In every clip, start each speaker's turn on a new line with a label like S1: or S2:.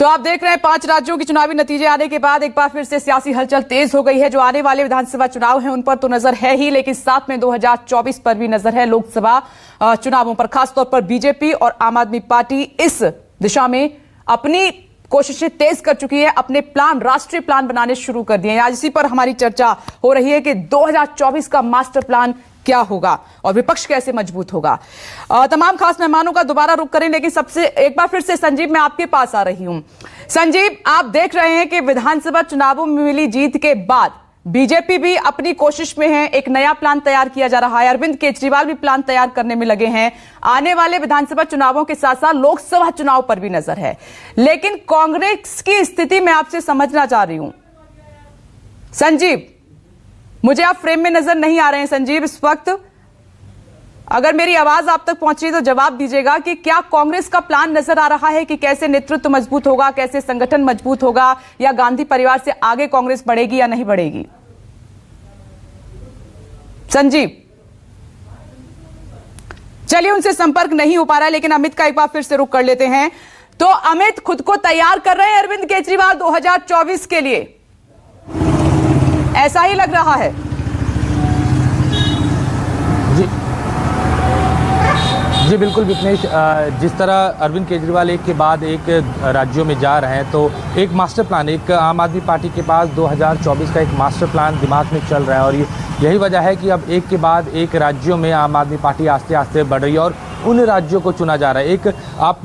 S1: तो आप देख रहे हैं 5 राज्यों के चुनावी नतीजे आने के बाद एक बार फिर से सियासी हलचल तेज हो गई है। जो आने वाले विधानसभा चुनाव हैं उन पर तो नजर है ही, लेकिन साथ में 2024 पर भी नजर है। लोकसभा चुनावों पर खासतौर पर बीजेपी और आम आदमी पार्टी इस दिशा में अपनी कोशिशें तेज कर चुकी है, अपने प्लान, राष्ट्रीय प्लान बनाने शुरू कर दिए हैं। आज इसी पर हमारी चर्चा हो रही है कि 2024 का मास्टर प्लान क्या होगा और विपक्ष कैसे मजबूत होगा। तमाम खास मेहमानों का दोबारा रुख करें, लेकिन सबसे एक बार फिर से संजीव, मैं आपके पास आ रही हूं। संजीव, आप देख रहे हैं कि विधानसभा चुनावों में मिली जीत के बाद बीजेपी भी अपनी कोशिश में है, एक नया प्लान तैयार किया जा रहा है। अरविंद केजरीवाल भी प्लान तैयार करने में लगे हैं। आने वाले विधानसभा चुनावों के साथ साथ लोकसभा चुनाव पर भी नजर है, लेकिन कांग्रेस की स्थिति मैं आपसे समझना चाह रही हूं। संजीव, मुझे आप फ्रेम में नजर नहीं आ रहे हैं। संजीव, इस वक्त अगर मेरी आवाज आप तक पहुंच रही तो जवाब दीजिएगा कि क्या कांग्रेस का प्लान नजर आ रहा है कि कैसे नेतृत्व मजबूत होगा, कैसे संगठन मजबूत होगा, या गांधी परिवार से आगे कांग्रेस बढ़ेगी या नहीं बढ़ेगी? संजीव, चलिए उनसे संपर्क नहीं हो पा रहा है, लेकिन अमित का एक बार फिर से रुख कर लेते हैं। तो अमित, खुद को तैयार कर रहे हैं अरविंद केजरीवाल 2024 के लिए, ऐसा ही लग रहा है।
S2: जी बिल्कुल विपनेश, जिस तरह अरविंद केजरीवाल एक के बाद एक राज्यों में जा रहे हैं, तो एक मास्टर प्लान, एक आम आदमी पार्टी के पास 2024 का एक मास्टर प्लान दिमाग में चल रहा है। और यही वजह है कि अब एक के बाद एक राज्यों में आम आदमी पार्टी आस्ते आस्ते बढ़ रही है और उन राज्यों को चुना जा रहा है। एक आप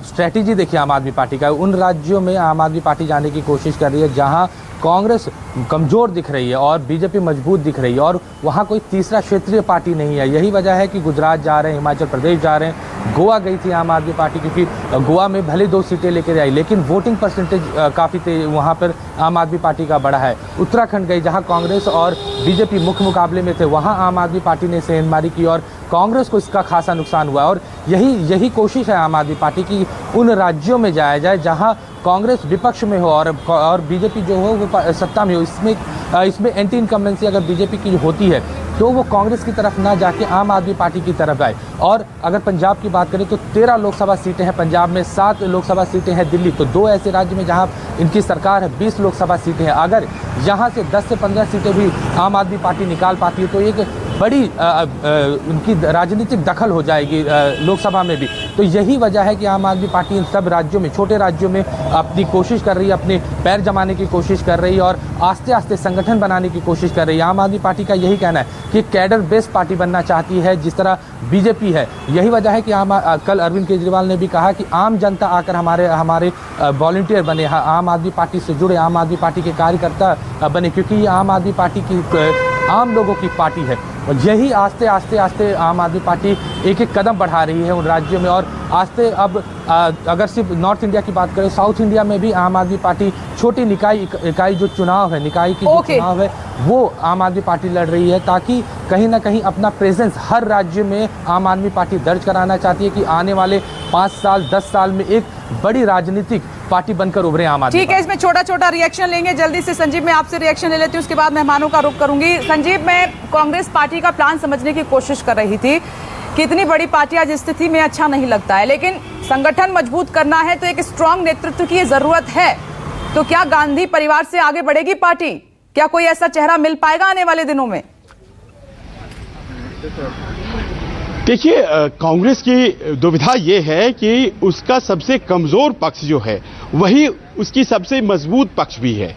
S2: स्ट्रैटेजी देखिए आम आदमी पार्टी का, उन राज्यों में आम आदमी पार्टी जाने की कोशिश कर रही है जहां कांग्रेस कमज़ोर दिख रही है और बीजेपी मजबूत दिख रही है, और वहाँ कोई तीसरा क्षेत्रीय पार्टी नहीं है। यही वजह है कि गुजरात जा रहे हैं, हिमाचल प्रदेश जा रहे हैं, गोवा गई थी आम आदमी पार्टी, क्योंकि गोवा में भले 2 सीटें लेकर आई, लेकिन वोटिंग परसेंटेज काफ़ी वहाँ पर आम आदमी पार्टी का बढ़ा है। उत्तराखंड गई जहाँ कांग्रेस और बीजेपी मुख्य मुकाबले में थे, वहाँ आम आदमी पार्टी ने सेंधमारी की और कांग्रेस को इसका खासा नुकसान हुआ। और यही कोशिश है आम आदमी पार्टी की, उन राज्यों में जाया जाए जहां कांग्रेस विपक्ष में हो और बीजेपी जो हो वो सत्ता में हो। इसमें एंटी इनकम्बेंसी अगर बीजेपी की होती है तो वो कांग्रेस की तरफ ना जाके आम आदमी पार्टी की तरफ आए। और अगर पंजाब की बात करें तो 13 लोकसभा सीटें हैं पंजाब में, 7 लोकसभा सीटें हैं दिल्ली, तो 2 ऐसे राज्य में जहां इनकी सरकार है, 20 लोकसभा सीटें हैं। अगर यहाँ से 10 से 15 सीटें भी आम आदमी पार्टी निकाल पाती है तो एक बड़ी उनकी राजनीतिक दखल हो जाएगी लोकसभा में भी। तो यही वजह है कि आम आदमी पार्टी इन सब राज्यों में, छोटे राज्यों में अपनी कोशिश कर रही है, अपने पैर जमाने की कोशिश कर रही है और आस्ते आस्ते संगठन बनाने की कोशिश कर रही है। आम आदमी पार्टी का यही कहना है कि कैडर बेस्ड पार्टी बनना चाहती है, जिस तरह बीजेपी है। यही वजह है कि कल अरविंद केजरीवाल ने भी कहा कि आम जनता आकर हमारे वॉलंटियर बने, आम आदमी पार्टी से जुड़े, आम आदमी पार्टी के कार्यकर्ता बने, क्योंकि ये आम आदमी पार्टी की आम लोगों की पार्टी है। और यही आस्ते आस्ते आम आदमी पार्टी एक कदम बढ़ा रही है उन राज्यों में। और आस्ते अब अगर सिर्फ नॉर्थ इंडिया की बात करें, साउथ इंडिया में भी आम आदमी पार्टी छोटी इकाई जो चुनाव है, निकाय की जो चुनाव है वो आम आदमी पार्टी लड़ रही है, ताकि कहीं ना कहीं अपना प्रेजेंस हर राज्य में आम आदमी पार्टी दर्ज कराना चाहती है कि आने वाले 5 साल 10 साल में एक बड़ी राजनीतिक पार्टी बनकर उभरे आम आदमी।
S1: ठीक है, इसमें छोटा रिएक्शन लेंगे जल्दी से। संजीव, मैं आपसे रिएक्शन ले लेती हूँ, उसके बाद मेहमानों का रुख करूंगी। संजीव, मैं कांग्रेस पार्टी का प्लान समझने की कोशिश कर रही थी कि इतनी बड़ी पार्टी आज स्थिति में अच्छा नहीं लगता है, लेकिन संगठन मजबूत करना है तो एक स्ट्रांग नेतृत्व की जरूरत है। तो क्या गांधी परिवार से आगे बढ़ेगी पार्टी? क्या कोई ऐसा चेहरा मिल पाएगा आने वाले दिनों में?
S3: देखिए, कांग्रेस की दुविधा ये है कि उसका सबसे कमजोर पक्ष जो है वही उसकी सबसे मजबूत पक्ष भी है।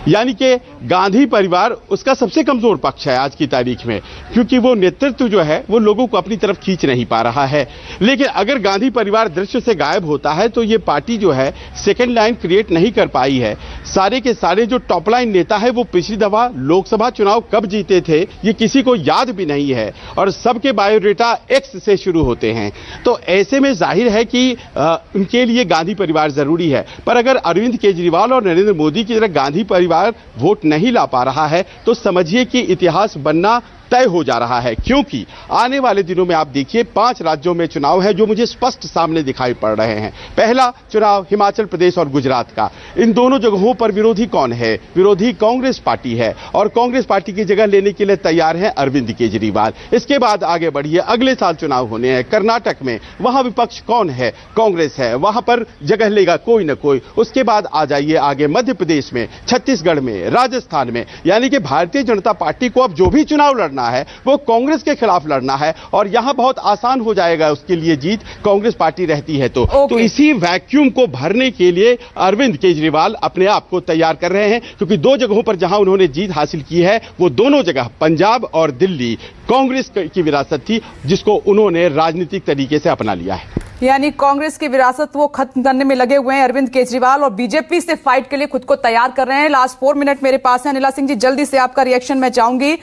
S3: यानी कि गांधी परिवार उसका सबसे कमजोर पक्ष है आज की तारीख में, क्योंकि वो नेतृत्व जो है वो लोगों को अपनी तरफ खींच नहीं पा रहा है। लेकिन अगर गांधी परिवार दृश्य से गायब होता है तो ये पार्टी जो है सेकंड लाइन क्रिएट नहीं कर पाई है। सारे के सारे जो टॉप लाइन नेता है वो पिछली दफा लोकसभा चुनाव कब जीते थे ये किसी को याद भी नहीं है, और सबके बायोडेटा एक्स से शुरू होते हैं। तो ऐसे में जाहिर है कि उनके लिए गांधी परिवार जरूरी है। पर अगर अरविंद केजरीवाल और नरेंद्र मोदी की तरह गांधी परिवार वोट नहीं ला पा रहा है तो समझिए कि इतिहास बनना तय हो जा रहा है, क्योंकि आने वाले दिनों में आप देखिए 5 राज्यों में चुनाव है जो मुझे स्पष्ट सामने दिखाई पड़ रहे हैं। पहला चुनाव हिमाचल प्रदेश और गुजरात का। इन दोनों जगहों पर विरोधी कौन है? विरोधी कांग्रेस पार्टी है और कांग्रेस पार्टी की जगह लेने के लिए तैयार है अरविंद केजरीवाल। इसके बाद आगे बढ़िए, अगले साल चुनाव होने हैं कर्नाटक में, वहां विपक्ष कौन है? कांग्रेस है, वहां पर जगह लेगा कोई ना कोई। उसके बाद आ जाइए आगे मध्य प्रदेश में, छत्तीसगढ़ में, राजस्थान में, यानी कि भारतीय जनता पार्टी को अब जो भी चुनाव लड़ना है वो कांग्रेस के खिलाफ लड़ना है और यहां बहुत आसान हो जाएगा उसके लिए जीत, कांग्रेस पार्टी रहती है तो इसी वैक्यूम को भरने के लिए अरविंद केजरीवाल अपने आप को तैयार कर रहे हैं, क्योंकि 2 जगहों पर जहां उन्होंने जीत हासिल की है वो दोनों जगह पंजाब और दिल्ली कांग्रेस की विरासत थी, जिसको उन्होंने राजनीतिक तरीके से अपना लिया है।
S1: यानी कांग्रेस की विरासत वो खत्म करने में लगे हुए हैं अरविंद केजरीवाल और बीजेपी से फाइट के लिए खुद को तैयार कर रहे हैं। लास्ट 4 मिनट मेरे पास है। अनिला सिंह जी, जल्दी से आपका रिएक्शन मैं चाहूंगी।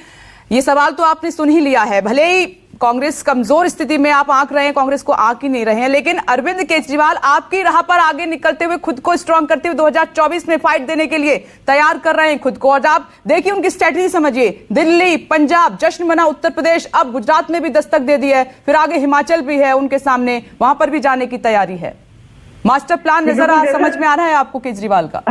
S1: ये सवाल तो आपने सुन ही लिया है, भले ही कांग्रेस कमजोर स्थिति में आप आंक रहे हैं, कांग्रेस को आंक ही नहीं रहे हैं, लेकिन अरविंद केजरीवाल आपकी राह पर आगे निकलते हुए खुद को स्ट्रांग करते हुए 2024 में फाइट देने के लिए तैयार कर रहे हैं खुद को। और आप देखिए उनकी स्ट्रेटजी समझिए, दिल्ली, पंजाब, जश्न मना उत्तर प्रदेश, अब गुजरात में भी दस्तक दे दी है, फिर आगे हिमाचल भी है उनके सामने, वहां पर भी जाने की तैयारी है। मास्टर प्लान समझ में आ रहा है आपको केजरीवाल का?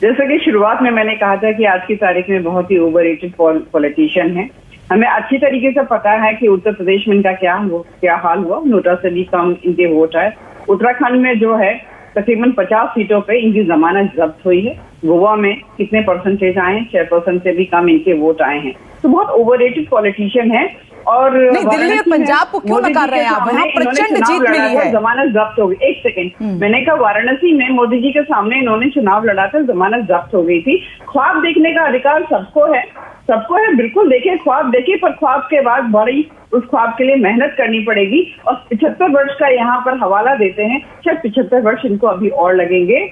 S4: जैसे कि शुरुआत में मैंने कहा था कि आज की तारीख में बहुत ही ओवररेटेड पॉलिटिशियन है। हमें अच्छी तरीके से पता है कि उत्तर प्रदेश में इनका क्या हाल हुआ, नोटा से भी कम इनके वोट आए। उत्तराखंड में जो है तकरीबन 50 सीटों पे इनकी जमानत जब्त हुई है। गोवा में कितने परसेंटेज आए हैं? 6% से भी कम इनके वोट आए हैं। तो बहुत ओवररेटेड पॉलिटिशियन है। और
S1: नहीं, दिल्ली और पंजाब को क्यों नकार रहे हैं आप? वहां प्रचंड जीत मिली है,
S4: जमानत जब्त हो गई। एक सेकंड, मैंने कहा वाराणसी में मोदी जी के सामने इन्होंने चुनाव लड़ा था, जमानत जब्त हो गई थी। ख्वाब देखने का अधिकार सबको है, बिल्कुल देखिए, ख्वाब देखिए, पर ख्वाब के बाद बड़ी उस ख्वाब के लिए मेहनत करनी पड़ेगी। और 75 वर्ष का यहाँ पर हवाला देते हैं, शायद 75 वर्ष इनको अभी और लगेंगे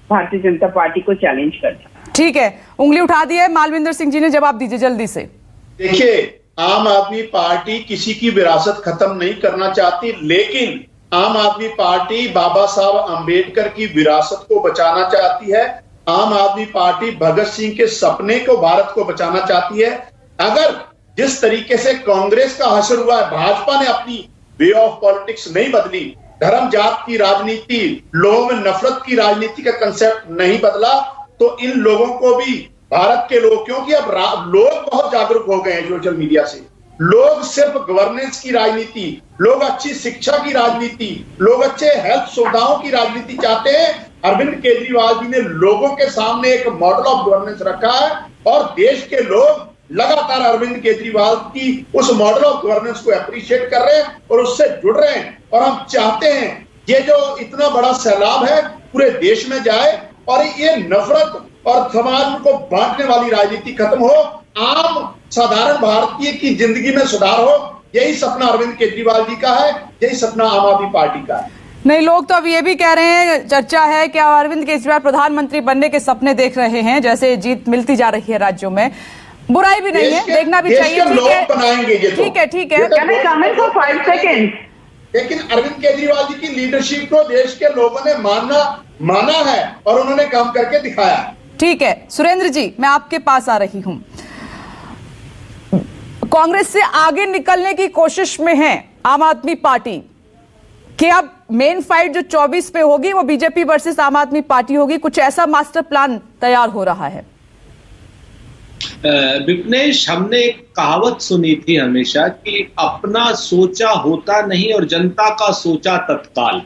S4: भारतीय जनता पार्टी को चैलेंज करना।
S1: ठीक है, उंगली उठा दी है। मालविंदर सिंह जी ने जवाब दीजिए जल्दी से।
S5: देखिए, आम आदमी पार्टी किसी की विरासत खत्म नहीं करना चाहती, लेकिन आम आदमी पार्टी बाबा साहब अंबेडकर की विरासत को बचाना चाहती है। आम आदमी पार्टी भगत सिंह के सपने को, भारत को बचाना चाहती है। अगर जिस तरीके से कांग्रेस का हश्र हुआ है, भाजपा ने अपनी वे ऑफ पॉलिटिक्स नहीं बदली, धर्म जात की राजनीति, लोगों में नफरत की राजनीति का कंसेप्ट नहीं बदला, तो इन लोगों को भी भारत के लोग, क्योंकि अब लोग बहुत जागरूक हो गए हैं सोशल मीडिया से, लोग सिर्फ गवर्नेंस की राजनीति, लोग अच्छी शिक्षा की राजनीति, लोग अच्छे हेल्थ सुविधाओं की राजनीति चाहते हैं। अरविंद केजरीवाल जी ने लोगों के सामने एक मॉडल ऑफ गवर्नेंस रखा है और देश के लोग लगातार अरविंद केजरीवाल की उस मॉडल ऑफ गवर्नेंस को अप्रिशिएट कर रहे हैं और उससे जुड़ रहे हैं। और हम चाहते हैं ये जो इतना बड़ा सैलाब है पूरे देश में जाए और ये नफरत और समाज को बांटने वाली राजनीति खत्म हो, आम साधारण भारतीय की जिंदगी में सुधार हो। यही सपना अरविंद केजरीवाल जी का है, यही सपना आम आदमी पार्टी का है।
S1: नहीं, लोग तो अब ये भी कह रहे हैं, चर्चा है कि अरविंद केजरीवाल प्रधानमंत्री बनने के सपने देख रहे हैं, जैसे जीत मिलती जा रही है राज्यों में। बुराई भी नहीं है, देखना भी चाहिए। ठीक है, ठीक है।
S5: लेकिन अरविंद केजरीवाल जी की लीडरशिप को देश के लोगों ने माना है और उन्होंने काम करके दिखाया।
S1: ठीक है, सुरेंद्र जी, मैं आपके पास आ रही हूं। कांग्रेस से आगे निकलने की कोशिश में है आम आदमी पार्टी कि अब मेन फाइट जो 24 पे होगी वो बीजेपी वर्सेस आम आदमी पार्टी होगी, कुछ ऐसा मास्टर प्लान तैयार हो रहा है?
S6: विपनेश, हमने एक कहावत सुनी थी हमेशा कि अपना सोचा होता नहीं और जनता का सोचा तत्काल।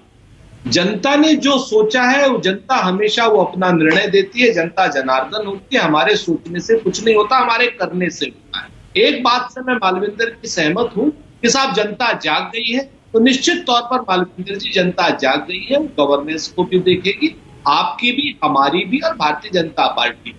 S6: जनता ने जो सोचा है वो जनता हमेशा वो अपना निर्णय देती है। जनता जनार्दन होती है, हमारे सोचने से कुछ नहीं होता, हमारे करने से होता है। एक बात से मैं मालविंदर की सहमत हूं कि साहब जनता जाग गई है, तो निश्चित तौर पर मालविंदर जी जनता जाग गई है, गवर्नेंस को भी देखेगी, आपकी भी, हमारी भी और भारतीय जनता पार्टी।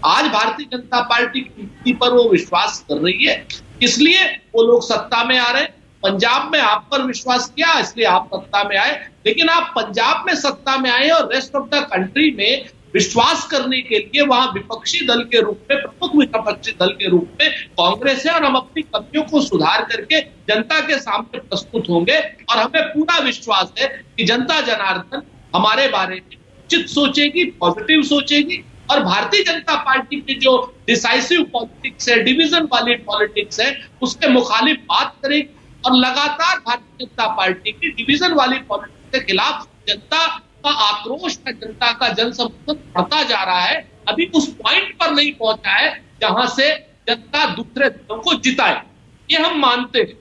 S6: आज भारतीय जनता पार्टी की नीति पर वो विश्वास कर रही है, इसलिए वो लोग सत्ता में आ रहे हैं। पंजाब में आप पर विश्वास किया इसलिए आप सत्ता में आए, लेकिन आप पंजाब में सत्ता में आए और रेस्ट ऑफ द कंट्री में विश्वास करने के लिए वहां विपक्षी दल के रूप में, प्रमुख विपक्षी दल के रूप में कांग्रेस है और हम अपनी कमियों को सुधार करके जनता के सामने प्रस्तुत होंगे। और हमें पूरा विश्वास है कि जनता जनार्दन हमारे बारे में उचित सोचेगी, पॉजिटिव सोचेगी। और भारतीय जनता पार्टी की जो डिसाइसिव पॉलिटिक्स है, डिवीजन वाली पॉलिटिक्स है, उसके मुखालिफ बात करेगी। और लगातार भारतीय जनता पार्टी की डिवीजन वाली पॉलिटिक्स के खिलाफ जनता का आक्रोश है, जनता का जन समर्थन बढ़ता जा रहा है। अभी उस पॉइंट पर नहीं पहुंचा है जहां से जनता दूसरे दलों को जिताए, ये हम मानते हैं।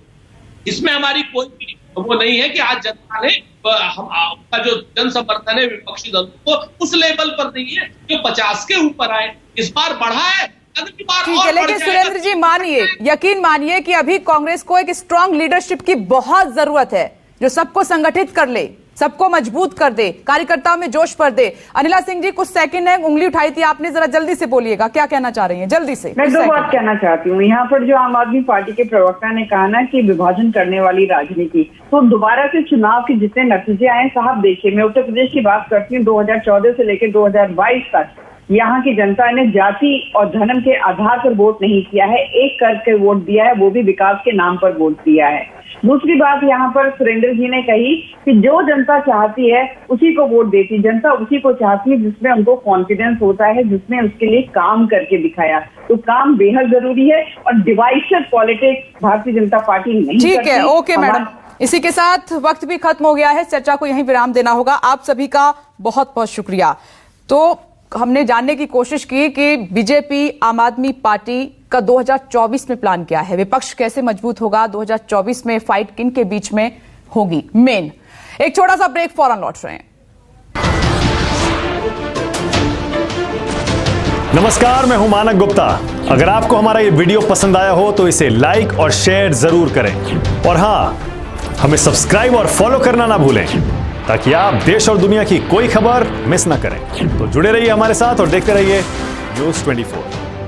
S6: इसमें हमारी कोई भी वो नहीं है कि आज जनता ने आपका जो जन समर्थन है विपक्षी दलों को उस लेवल पर नहीं है जो 50 के ऊपर आए। इस बार बढ़ा है, अगली बार
S1: ठीक है, लेकिन सुरेंद्र जी मानिए, यकीन मानिए कि अभी कांग्रेस को एक स्ट्रांग लीडरशिप की बहुत जरूरत है, जो सबको संगठित कर ले, सबको मजबूत कर दे, कार्यकर्ताओं में जोश भर दे। अनिला सिंह जी, कुछ सेकंड है, उंगली उठाई थी आपने, जरा जल्दी से बोलिएगा, क्या कहना चाह रही हैं जल्दी से?
S4: मैं दो बात कहना चाहती हूँ। यहाँ पर जो आम आदमी पार्टी के प्रवक्ता ने कहा ना कि विभाजन करने वाली राजनीति, तो दोबारा से चुनाव के जितने नतीजे आए साहब देखिए, मैं उत्तर प्रदेश की बात करती हूँ। 2014 से लेकर 2022 तक यहाँ की जनता ने जाति और धर्म के आधार पर वोट नहीं किया है, एक करके वोट दिया है, वो भी विकास के नाम पर वोट दिया है। दूसरी बात यहाँ पर सुरेंद्र जी ने कही कि जो जनता चाहती है उसी को वोट देती, जनता उसी को चाहती है जिसमें उनको कॉन्फिडेंस होता है, जिसने उसके लिए काम करके दिखाया। तो काम बेहद जरूरी है और divisive politics Bharatiya Janata party नहीं करती।
S1: ठीक है, ओके मैडम, इसी के साथ वक्त भी खत्म हो गया है, चर्चा को यहीं विराम देना होगा। आप सभी का बहुत बहुत शुक्रिया। तो हमने जानने की कोशिश की कि बीजेपी आम आदमी पार्टी का 2024 में प्लान क्या है, विपक्ष कैसे मजबूत होगा, 2024 में फाइट किन के बीच में होगी मेन। एक छोटा सा ब्रेक, फौरन लौट रहे हैं।
S7: नमस्कार, मैं हूं मानक गुप्ता। अगर आपको हमारा ये वीडियो पसंद आया हो तो इसे लाइक और शेयर जरूर करें, और हां, हमें सब्सक्राइब और फॉलो करना ना भूलें ताकि आप देश और दुनिया की कोई खबर मिस ना करें। तो जुड़े रहिए हमारे साथ और देखते रहिए न्यूज़ 24।